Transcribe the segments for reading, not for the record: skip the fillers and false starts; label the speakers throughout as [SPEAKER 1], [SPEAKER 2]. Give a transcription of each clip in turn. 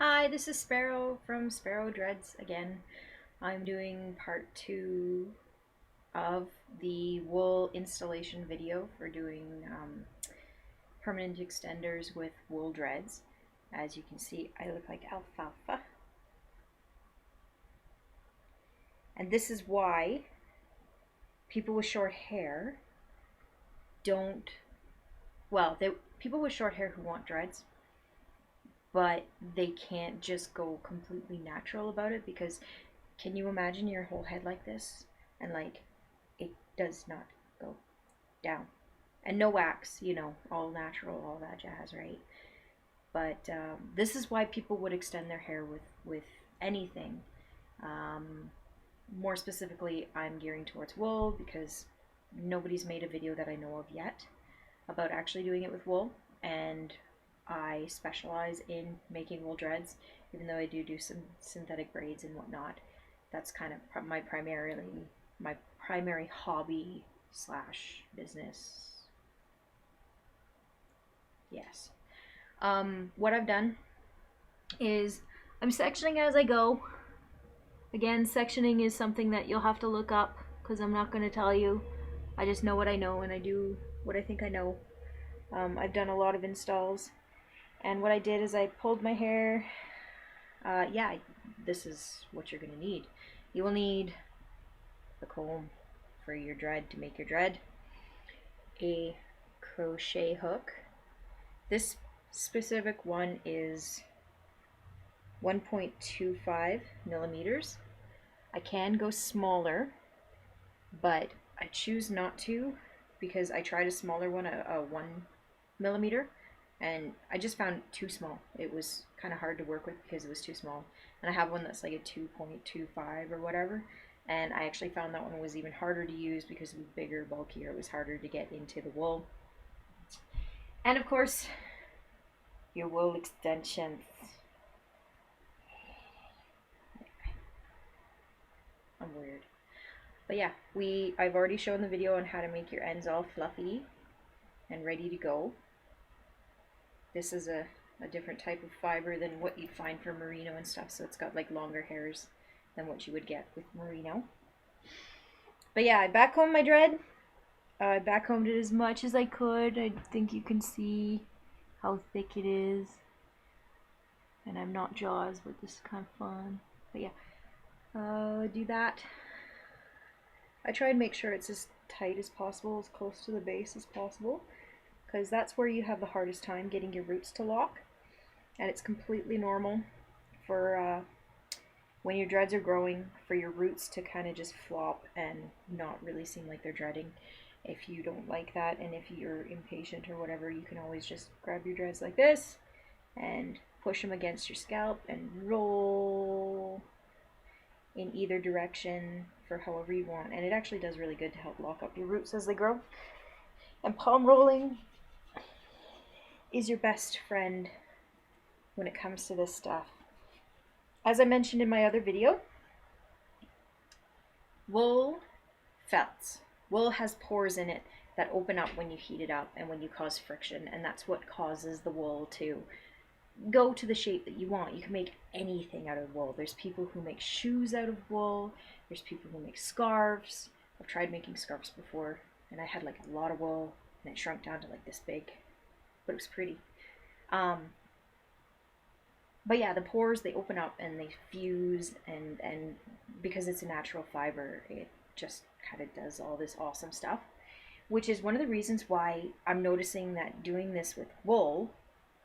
[SPEAKER 1] Hi, this is Sparrow from Sparrow Dreads again. I'm doing part 2 of the wool installation video for doing permanent extenders with wool dreads. As you can see, I look like alfalfa. And this is why people with short hair don't, people with short hair who want dreads, but they can't just go completely natural about it, because can you imagine your whole head like this? And like, it does not go down. And no wax, all natural, all that jazz, right? But this is why people would extend their hair with anything. Um, More specifically, I'm gearing towards wool because nobody's made a video that I know of yet about actually doing it with wool. And I specialize in making wool dreads, even though I do some synthetic braids and whatnot. That's kind of my primary hobby slash business. Yes. What I've done is I'm sectioning as I go. Again, sectioning is something that you'll have to look up because I'm not going to tell you. I just know what I know and I do what I think I know. I've done a lot of installs, and what I did is I pulled my hair. Yeah, this is what you're going to need. You will need a comb for your dread to make your dread, a crochet hook. This specific one is 1.25 millimeters. I can go smaller, but I choose not to because I tried a smaller one, a 1 millimeter, and I just found too small. It was kind of hard to work with because it was too small. And I have one that's like a 2.25 or whatever, and I actually found that one was even harder to use because it was bigger, bulkier. It was harder to get into the wool. And of course, your wool extensions. I'm weird. But yeah, I've already shown the video on how to make your ends all fluffy and ready to go. This is a different type of fiber than what you'd find for merino and stuff, so it's got like longer hairs than what you would get with merino. But yeah, I backcombed my dread. I backcombed it as much as I could. I think you can see how thick it is. And I'm not Jaws, but this is kind of fun. But yeah, do that. I try and make sure it's as tight as possible, as close to the base as possible, because that's where you have the hardest time getting your roots to lock. And it's completely normal for when your dreads are growing, for your roots to kind of just flop and not really seem like they're dreading. If you don't like that, and if you're impatient or whatever, you can always just grab your dreads like this and push them against your scalp and roll in either direction for however you want. And it actually does really good to help lock up your roots as they grow. And palm rolling is your best friend when it comes to this stuff. As I mentioned in my other video, wool felts. Wool has pores in it that open up when you heat it up and when you cause friction, and that's what causes the wool to go to the shape that you want. You can make anything out of wool. There's people who make shoes out of wool. There's people who make scarves. I've tried making scarves before, and I had like a lot of wool, and it shrunk down to like this big, but it was pretty. But yeah, the pores, they open up and they fuse, and because it's a natural fiber, it just kind of does all this awesome stuff, which is one of the reasons why I'm noticing that doing this with wool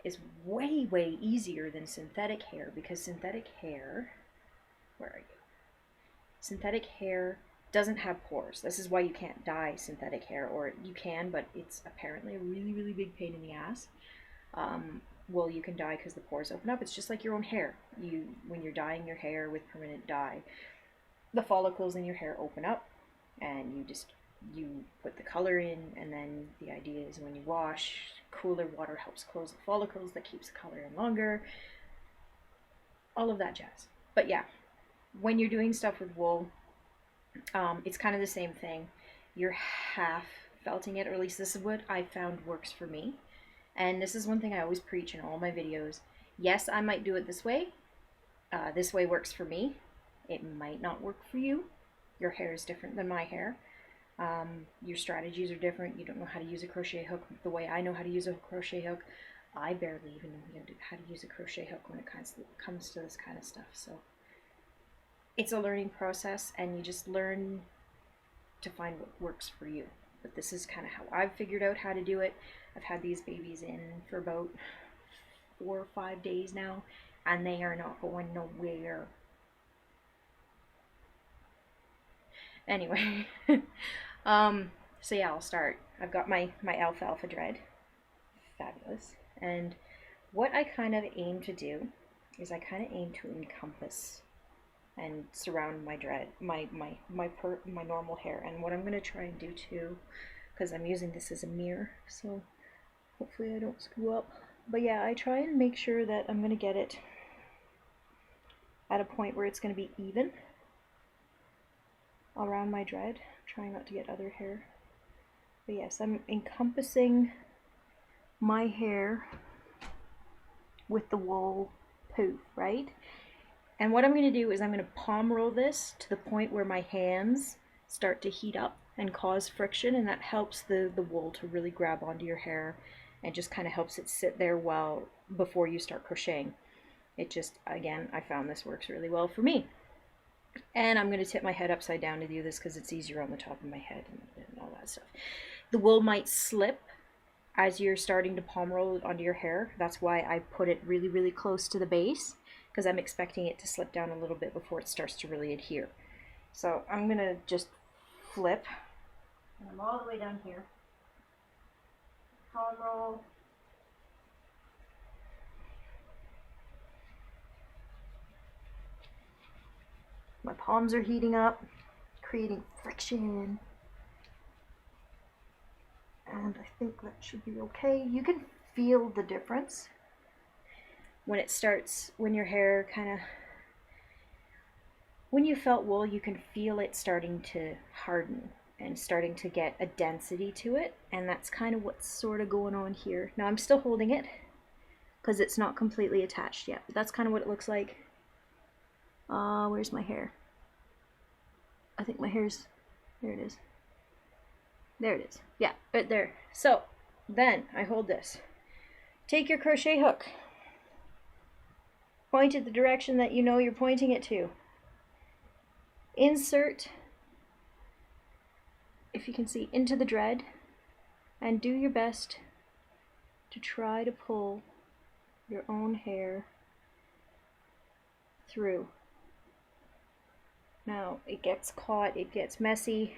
[SPEAKER 1] is way, way easier than synthetic hair, because synthetic hair, where are you? Synthetic hair doesn't have pores. This is why you can't dye synthetic hair, or you can, but it's apparently a really, really big pain in the ass. Well, you can dye because the pores open up. It's just like your own hair. When you're dyeing your hair with permanent dye, the follicles in your hair open up, and you put the color in, and then the idea is when you wash, cooler water helps close the follicles, that keeps the color in longer, all of that jazz. But yeah, when you're doing stuff with wool, it's kind of the same thing. You're half felting it, or at least this is what I found works for me. And this is one thing I always preach in all my videos. Yes, I might do it this way. This way works for me. It might not work for you. Your hair is different than my hair. Your strategies are different. You don't know how to use a crochet hook the way I know how to use a crochet hook. I barely even know how to use a crochet hook when it comes to this kind of stuff. So it's a learning process, and you just learn to find what works for you. But this is kind of how I've figured out how to do it. I've had these babies in for about 4 or 5 days now, and they are not going nowhere. Anyway, so yeah, I'll start. I've got my alfalfa dread. Fabulous. And what I kind of aim to do is I kind of aim to encompass and surround my dread, my normal hair. And what I'm going to try and do too, because I'm using this as a mirror, so hopefully I don't screw up. But yeah, I try and make sure that I'm going to get it at a point where it's going to be even around my dread, trying not to get other hair. But yes, I'm encompassing my hair with the wool poof, right? And what I'm going to do is I'm going to palm roll this to the point where my hands start to heat up and cause friction, and that helps the wool to really grab onto your hair and just kind of helps it sit there well before you start crocheting. It just, again, I found this works really well for me. And I'm going to tip my head upside down to do this because it's easier on the top of my head and all that stuff. The wool might slip as you're starting to palm roll it onto your hair. That's why I put it really, really close to the base, because I'm expecting it to slip down a little bit before it starts to really adhere. So I'm going to just flip. And I'm all the way down here. Palm roll. My palms are heating up, creating friction. And I think that should be okay. You can feel the difference when it starts, when your hair kind of, when you felt wool, you can feel it starting to harden and starting to get a density to it. And that's kind of what's sort of going on here. Now I'm still holding it because it's not completely attached yet. But that's kind of what it looks like. Where's my hair? I think my hair's, there it is. There it is. Yeah, right there. So then I hold this. Take your crochet hook. Point it the direction that you know you're pointing it to. Insert, if you can see, into the dread, and do your best to try to pull your own hair through. Now, it gets caught, it gets messy.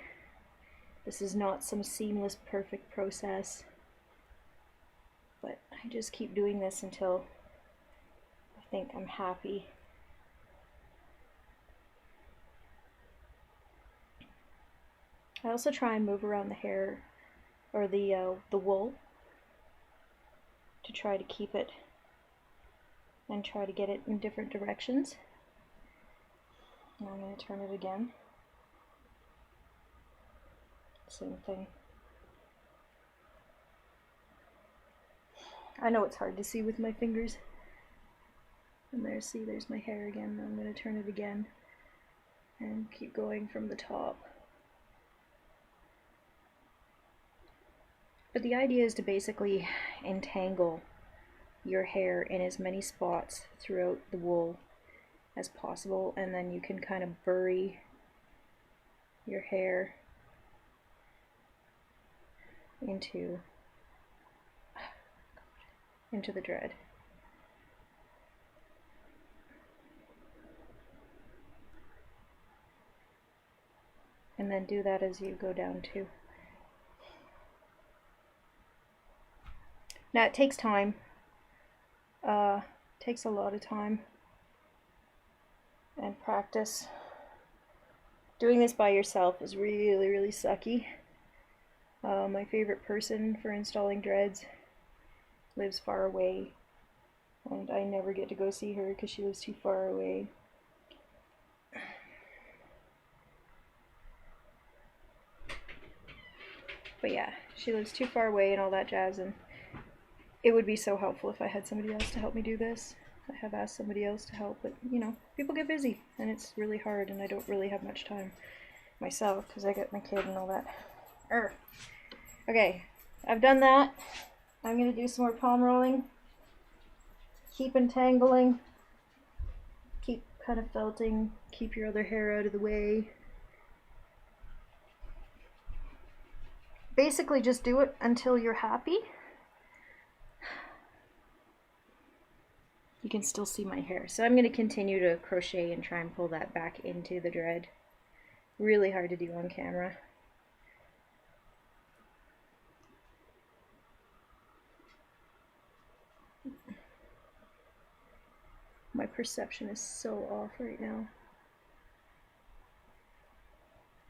[SPEAKER 1] This is not some seamless, perfect process. But I just keep doing this until I think I'm happy. I also try and move around the hair, or the wool, to try to keep it and try to get it in different directions. Now I'm going to turn it again. Same thing. I know it's hard to see with my fingers. And there, see, there's my hair again. Now I'm going to turn it again and keep going from the top. But the idea is to basically entangle your hair in as many spots throughout the wool as possible, and then you can kind of bury your hair into the dread. And then do that as you go down too. Now it takes time. Takes a lot of time and practice. Doing this by yourself is really, really sucky. My favorite person for installing dreads lives far away, and I never get to go see her because she lives too far away. But yeah, she lives too far away and all that jazz, and it would be so helpful if I had somebody else to help me do this. I have asked somebody else to help, but you know, people get busy and it's really hard, and I don't really have much time myself because I got my kid and all that. Okay, I've done that. I'm going to do some more palm rolling. Keep entangling. Keep kind of felting. Keep your other hair out of the way. Basically just do it until you're happy. You can still see my hair. So I'm going to continue to crochet and try and pull that back into the dread. Really hard to do on camera. My perception is so off right now.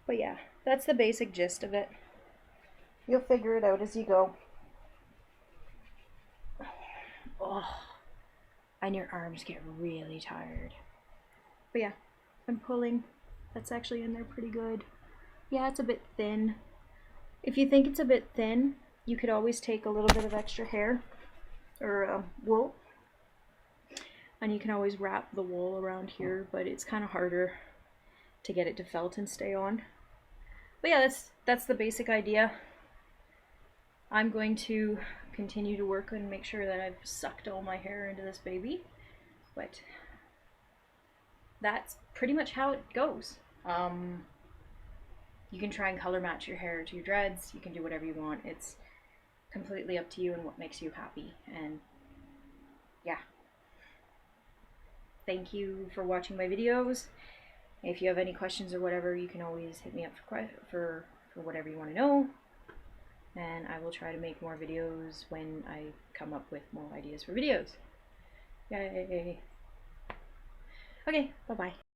[SPEAKER 1] But yeah, that's the basic gist of it. You'll figure it out as you go. Oh, and your arms get really tired. But yeah, I'm pulling. That's actually in there pretty good. Yeah, it's a bit thin. If you think it's a bit thin, you could always take a little bit of extra hair or wool, and you can always wrap the wool around here, but it's kind of harder to get it to felt and stay on. But yeah, that's the basic idea. I'm going to continue to work and make sure that I've sucked all my hair into this baby, but that's pretty much how it goes. You can try and color match your hair to your dreads. You can do whatever you want. It's completely up to you and what makes you happy. And yeah. Thank you for watching my videos. If you have any questions or whatever, you can always hit me up for whatever you want to know. And I will try to make more videos when I come up with more ideas for videos. Yay! Okay, bye-bye.